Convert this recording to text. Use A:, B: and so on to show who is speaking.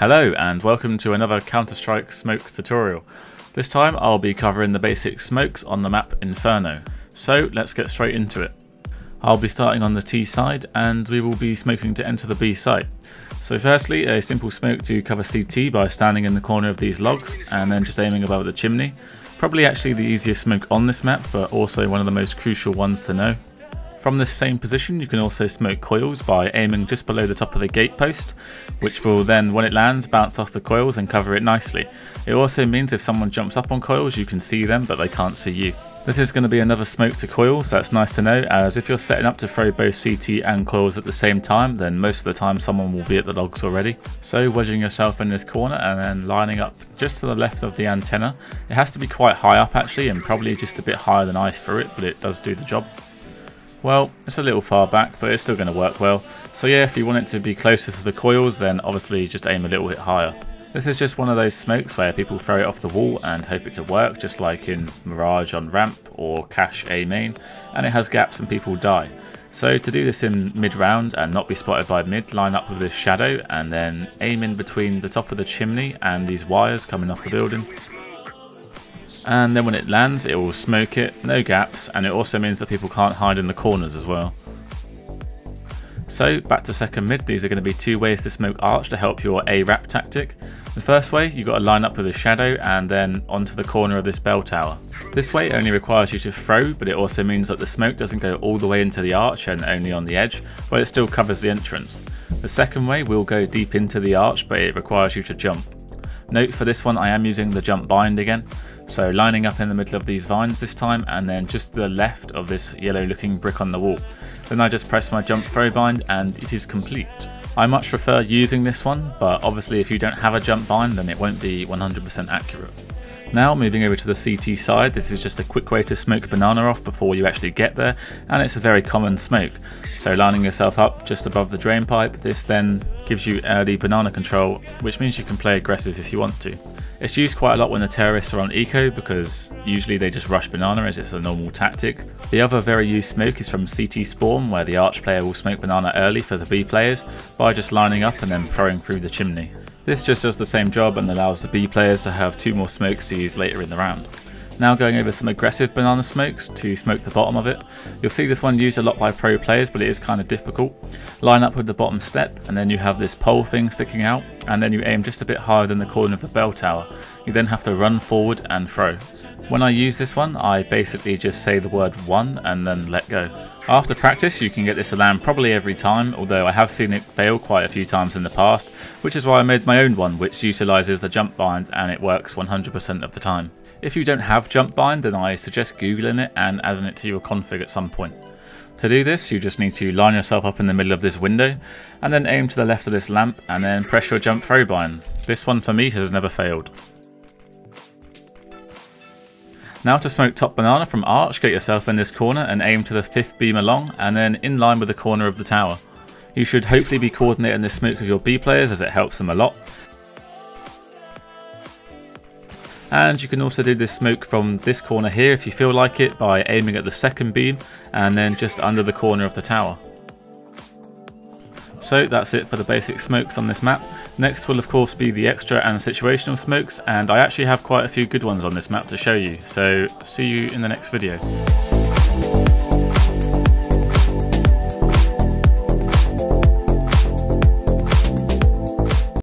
A: Hello and welcome to another Counter-Strike smoke tutorial. This time I'll be covering the basic smokes on the map Inferno, so let's get straight into it. I'll be starting on the T side and we will be smoking to enter the B site. So firstly, a simple smoke to cover CT by standing in the corner of these logs and then just aiming above the chimney. Probably actually the easiest smoke on this map, but also one of the most crucial ones to know. From this same position you can also smoke coils by aiming just below the top of the gatepost, which will then, when it lands, bounce off the coils and cover it nicely. It also means if someone jumps up on coils you can see them but they can't see you. This is going to be another smoke to coils, so that's nice to know, as if you're setting up to throw both CT and coils at the same time, then most of the time someone will be at the logs already. So wedging yourself in this corner and then lining up just to the left of the antenna. It has to be quite high up actually, and probably just a bit higher than I threw it, but it does do the job. Well, it's a little far back, but it's still going to work well. So yeah, if you want it to be closer to the coils, then obviously just aim a little bit higher. This is just one of those smokes where people throw it off the wall and hope it to work, just like in Mirage on ramp or Cache A main, and it has gaps and people die. So to do this in mid-round and not be spotted by mid, line up with this shadow and then aim in between the top of the chimney and these wires coming off the building. And then when it lands it will smoke it, no gaps, and it also means that people can't hide in the corners as well. So back to second mid, these are going to be two ways to smoke arch to help your A-wrap tactic. The first way, you've got to line up with a shadow and then onto the corner of this bell tower. This way only requires you to throw, but it also means that the smoke doesn't go all the way into the arch and only on the edge, but it still covers the entrance. The second way will go deep into the arch, but it requires you to jump. Note for this one I am using the jump bind again. So lining up in the middle of these vines this time and then just to the left of this yellow looking brick on the wall. Then I just press my jump throw bind and it is complete. I much prefer using this one, but obviously if you don't have a jump bind then it won't be 100% accurate. Now moving over to the CT side, this is just a quick way to smoke banana off before you actually get there, and it's a very common smoke. So lining yourself up just above the drain pipe, this then gives you early banana control, which means you can play aggressive if you want to. It's used quite a lot when the terrorists are on eco because usually they just rush banana as it's a normal tactic. The other very used smoke is from CT spawn, where the arch player will smoke banana early for the B players by just lining up and then throwing through the chimney. This just does the same job and allows the B players to have two more smokes to use later in the round. Now going over some aggressive banana smokes to smoke the bottom of it. You'll see this one used a lot by pro players, but it is kind of difficult. Line up with the bottom step and then you have this pole thing sticking out, and then you aim just a bit higher than the corner of the bell tower. You then have to run forward and throw. When I use this one I basically just say the word one and then let go. After practice you can get this to land probably every time, although I have seen it fail quite a few times in the past, which is why I made my own one which utilises the jump bind and it works 100% of the time. If you don't have jump bind then I suggest googling it and adding it to your config at some point. To do this you just need to line yourself up in the middle of this window and then aim to the left of this lamp and then press your jump throw bind. This one for me has never failed. Now to smoke top banana from arch, get yourself in this corner and aim to the 5th beam along and then in line with the corner of the tower. You should hopefully be coordinating this smoke with your B players as it helps them a lot. And you can also do this smoke from this corner here if you feel like it by aiming at the 2nd beam and then just under the corner of the tower. So that's it for the basic smokes on this map. Next will of course be the extra and situational smokes, and I actually have quite a few good ones on this map to show you, so see you in the next video.